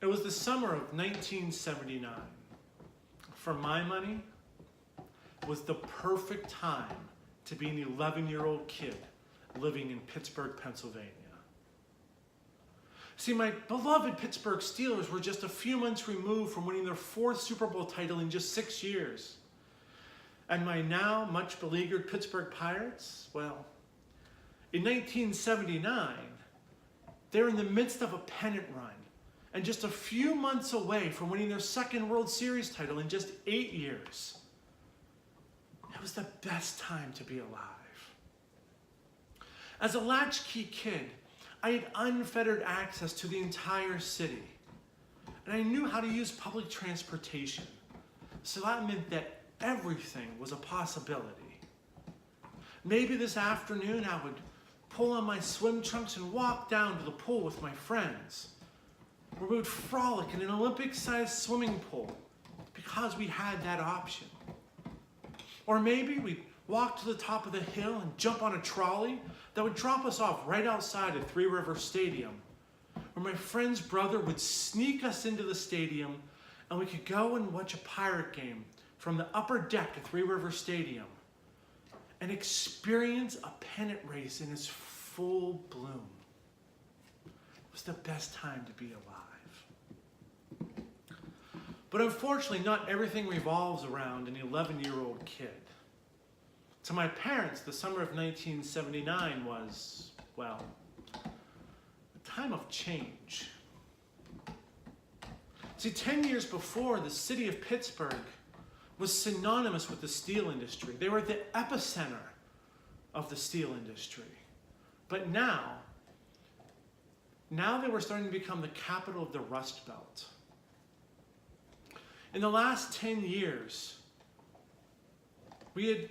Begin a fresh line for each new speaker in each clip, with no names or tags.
It was the summer of 1979. For my money, it was the perfect time to be an 11-year-old kid living in Pittsburgh, Pennsylvania. See, my beloved Pittsburgh Steelers were just a few months removed from winning their 4th Super Bowl title in just 6 years. And my now much beleaguered Pittsburgh Pirates, well, in 1979, they're in the midst of a pennant run and just a few months away from winning their 2nd World Series title in just 8 years. It was the best time to be alive. As a latchkey kid, I had unfettered access to the entire city, and I knew how to use public transportation. So that meant that everything was a possibility. Maybe this afternoon I would pull on my swim trunks and walk down to the pool with my friends, where we would frolic in an Olympic-sized swimming pool because we had that option. Or maybe we'd walk to the top of the hill and jump on a trolley that would drop us off right outside of Three River Stadium, where my friend's brother would sneak us into the stadium and we could go and watch a Pirate game from the upper deck of Three River Stadium and experience a pennant race in its full bloom. It was the best time to be alive. But unfortunately, not everything revolves around an 11-year-old kid. To my parents, the summer of 1979 was, well, a time of change. See, 10 years before, the city of Pittsburgh was synonymous with the steel industry. They were the epicenter of the steel industry. But now they were starting to become the capital of the Rust Belt. In the last 10 years, we had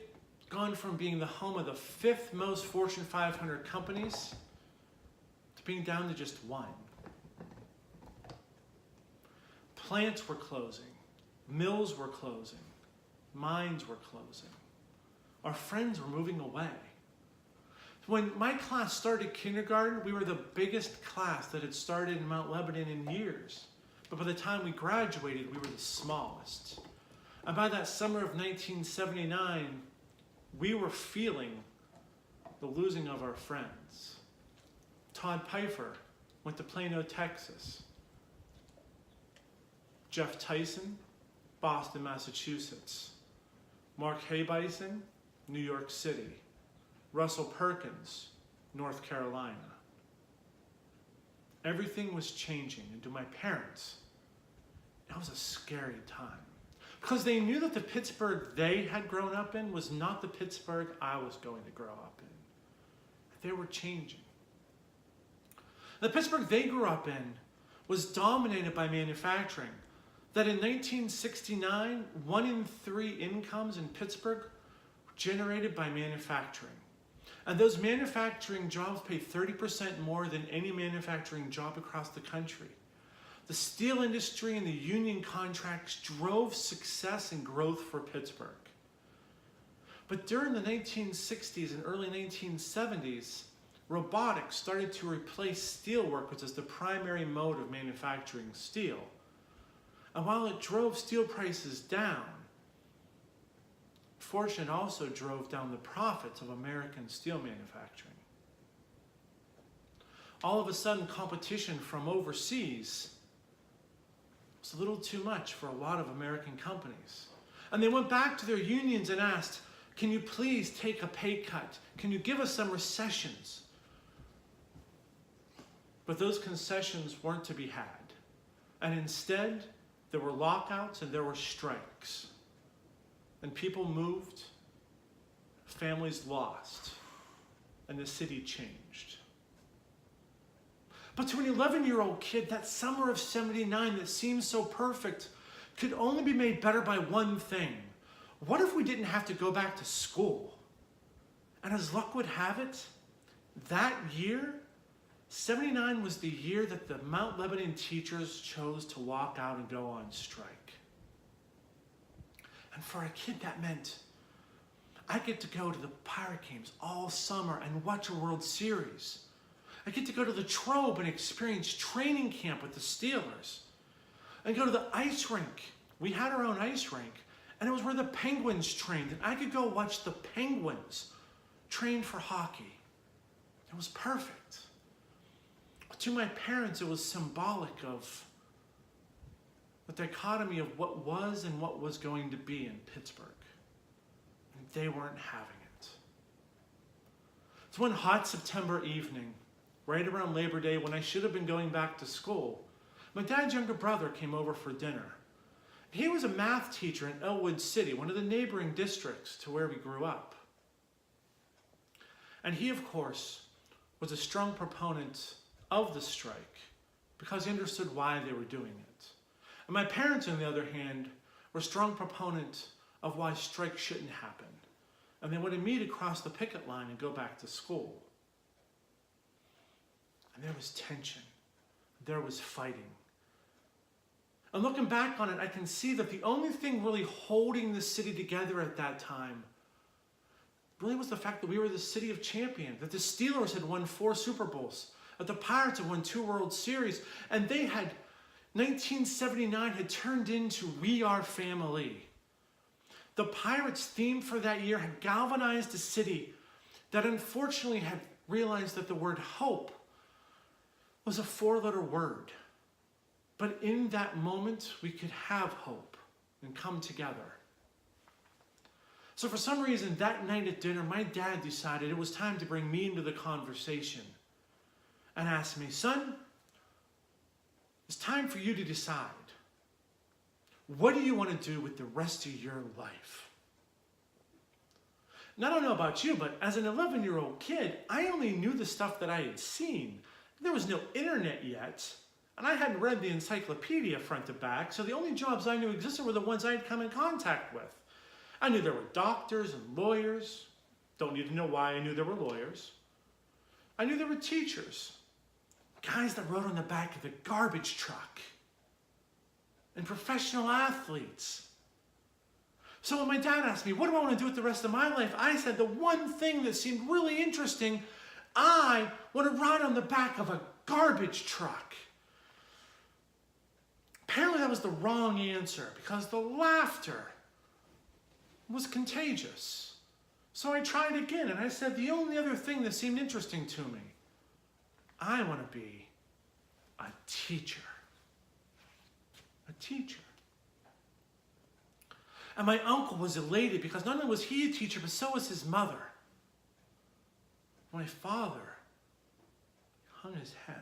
gone from being the home of the 5th most Fortune 500 companies to being down to just one. Plants were closing, mills were closing, mines were closing. Our friends were moving away. When my class started kindergarten, we were the biggest class that had started in Mount Lebanon in years. But by the time we graduated, we were the smallest. And by that summer of 1979, we were feeling the losing of our friends. Todd Pfeiffer went to Plano, Texas. Jeff Tyson, Boston, Massachusetts. Mark Haybison, New York City. Russell Perkins, North Carolina. Everything was changing, and to my parents, it was a scary time. Because they knew that the Pittsburgh they had grown up in was not the Pittsburgh I was going to grow up in. They were changing. The Pittsburgh they grew up in was dominated by manufacturing. That in 1969, 1 in 3 incomes in Pittsburgh were generated by manufacturing. And those manufacturing jobs paid 30% more than any manufacturing job across the country. The steel industry and the union contracts drove success and growth for Pittsburgh. But during the 1960s and early 1970s, robotics started to replace steelwork, which is the primary mode of manufacturing steel. And while it drove steel prices down, fortune also drove down the profits of American steel manufacturing. All of a sudden, competition from overseas was a little too much for a lot of American companies. And they went back to their unions and asked, can you please take a pay cut? Can you give us some recessions? But those concessions weren't to be had. And instead, there were lockouts and there were strikes. And people moved, families lost, and the city changed. But to an 11-year-old kid, that summer of 79 that seemed so perfect could only be made better by one thing. What if we didn't have to go back to school? And as luck would have it, that year, 79 was the year that the Mount Lebanon teachers chose to walk out and go on strike. And for a kid, that meant I get to go to the Pirate games all summer and watch a World Series. I get to go to the Trobe and experience training camp with the Steelers. and go to the ice rink. We had our own ice rink, and it was where the Penguins trained, and I could go watch the Penguins train for hockey. It was perfect. To my parents, it was symbolic of the dichotomy of what was and what was going to be in Pittsburgh. And they weren't having it. It's one hot September evening, right around Labor Day, when I should have been going back to school. My dad's younger brother came over for dinner. He was a math teacher in Elwood City, one of the neighboring districts to where we grew up. And he, of course, was a strong proponent of the strike because he understood why they were doing it. And my parents, on the other hand, were strong proponents of why strikes shouldn't happen. And they wanted me to cross the picket line and go back to school. And there was tension. There was fighting. And looking back on it, I can see that the only thing really holding the city together at that time really was the fact that we were the city of champions, that the Steelers had won 4 Super Bowls, that the Pirates had won 2 World Series, and 1979 had turned into We Are Family. The Pirates' theme for that year had galvanized a city that unfortunately had realized that the word hope was a 4-letter word. But in that moment, we could have hope and come together. So for some reason, that night at dinner, my dad decided it was time to bring me into the conversation and asked me, "Son, it's time for you to decide. What do you want to do with the rest of your life?" And I don't know about you, but as an 11-year-old kid, I only knew the stuff that I had seen. There was no internet yet. And I hadn't read the encyclopedia front to back, so the only jobs I knew existed were the ones I had come in contact with. I knew there were doctors and lawyers. Don't need to know why I knew there were lawyers. I knew there were teachers, guys that rode on the back of the garbage truck, and professional athletes. So when my dad asked me, what do I want to do with the rest of my life? I said the one thing that seemed really interesting, I want to ride on the back of a garbage truck. Apparently that was the wrong answer because the laughter was contagious. So I tried again and I said the only other thing that seemed interesting to me, I want to be a teacher. A teacher. And my uncle was elated because not only was he a teacher, but so was his mother. My father hung his head.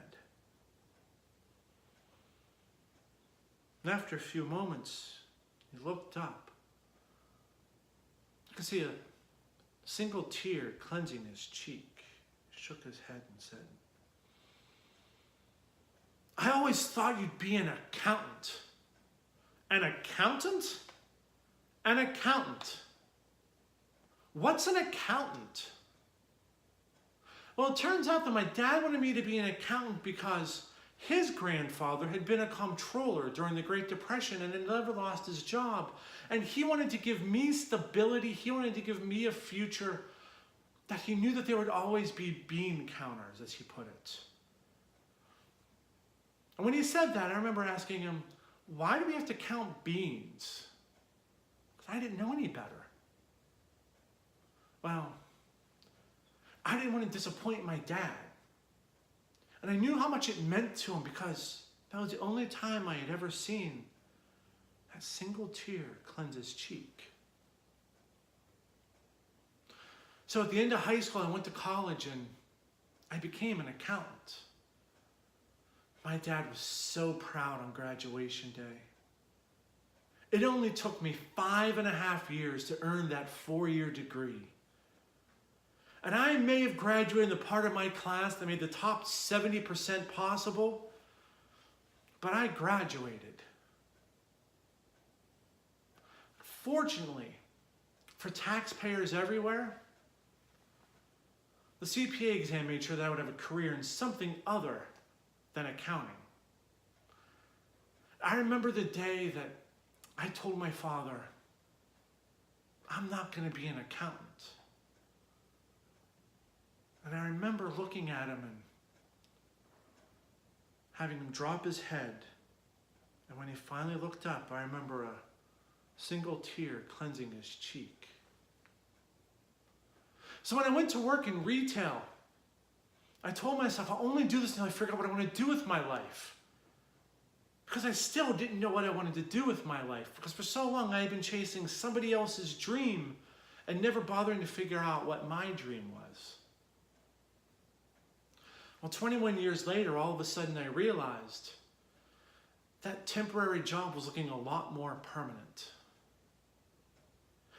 And after a few moments, he looked up. I could see a single tear cleansing his cheek. He shook his head and said, "I always thought you'd be an accountant." An accountant? An accountant. What's an accountant? Well, it turns out that my dad wanted me to be an accountant because his grandfather had been a comptroller during the Great Depression and had never lost his job. And he wanted to give me stability. He wanted to give me a future that he knew that there would always be bean counters, as he put it. And when he said that, I remember asking him, why do we have to count beans? Because I didn't know any better. Well, I didn't want to disappoint my dad. And I knew how much it meant to him because that was the only time I had ever seen that single tear cleanse his cheek. So at the end of high school, I went to college and I became an accountant. My dad was so proud on graduation day. It only took me 5.5 years to earn that 4-year degree. And I may have graduated in the part of my class that made the top 70% possible, but I graduated. Fortunately, for taxpayers everywhere, the CPA exam made sure that I would have a career in something other than accounting. I remember the day that I told my father, I'm not going to be an accountant. And I remember looking at him and having him drop his head And when he finally looked up, I remember a single tear cleansing his cheek. So when I went to work in retail, I told myself, I'll only do this until I figure out what I want to do with my life. Because I still didn't know what I wanted to do with my life. Because for so long I had been chasing somebody else's dream and never bothering to figure out what my dream was. Well, 21 years later, all of a sudden I realized that temporary job was looking a lot more permanent.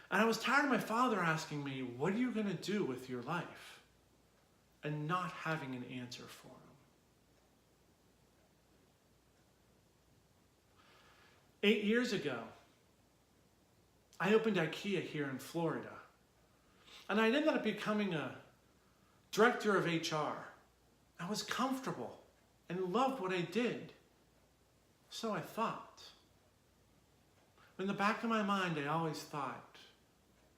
And I was tired of my father asking me, what are you going to do with your life? And not having an answer for him. 8 years ago, I opened IKEA here in Florida. And I ended up becoming a director of HR. I was comfortable and loved what I did. So I thought. In the back of my mind, I always thought,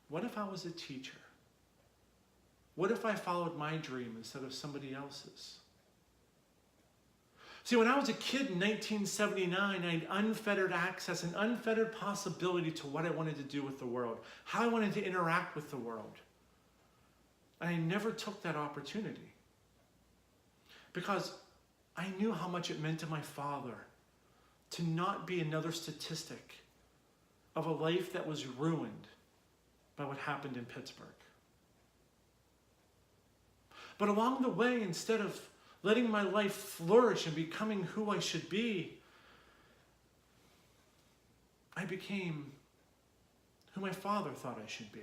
what if I was a teacher? What if I followed my dream instead of somebody else's? See, when I was a kid in 1979, I had unfettered access and unfettered possibility to what I wanted to do with the world, how I wanted to interact with the world. And I never took that opportunity because I knew how much it meant to my father to not be another statistic of a life that was ruined by what happened in Pittsburgh. But along the way, instead of letting my life flourish and becoming who I should be, I became who my father thought I should be.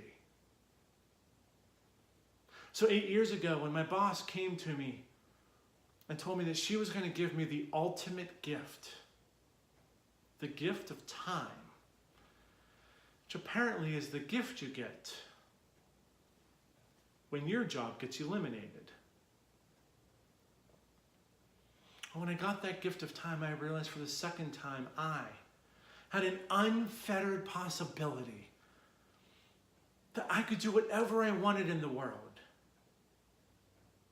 So 8 years ago, when my boss came to me and told me that she was going to give me the ultimate gift, the gift of time, which apparently is the gift you get when your job gets eliminated. When I got that gift of time, I realized for the second time I had an unfettered possibility that I could do whatever I wanted in the world.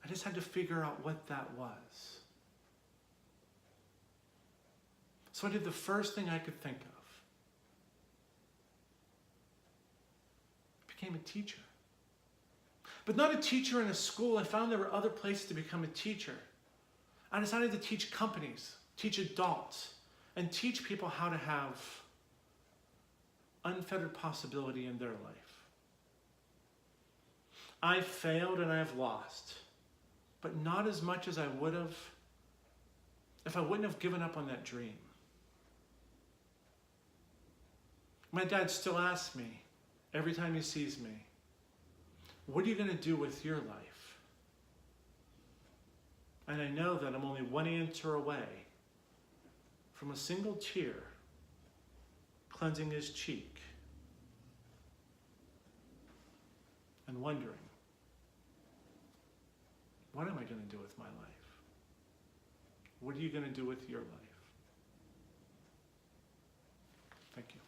I just had to figure out what that was. So I did the first thing I could think of. I became a teacher. But not a teacher in a school. I found there were other places to become a teacher. I decided to teach companies, teach adults, and teach people how to have unfettered possibility in their life. I've failed and I've lost, but not as much as I would have if I wouldn't have given up on that dream. My dad still asks me every time he sees me, what are you going to do with your life? And I know that I'm only one answer away from a single tear cleansing his cheek and wondering, what am I going to do with my life? What are you going to do with your life? Thank you.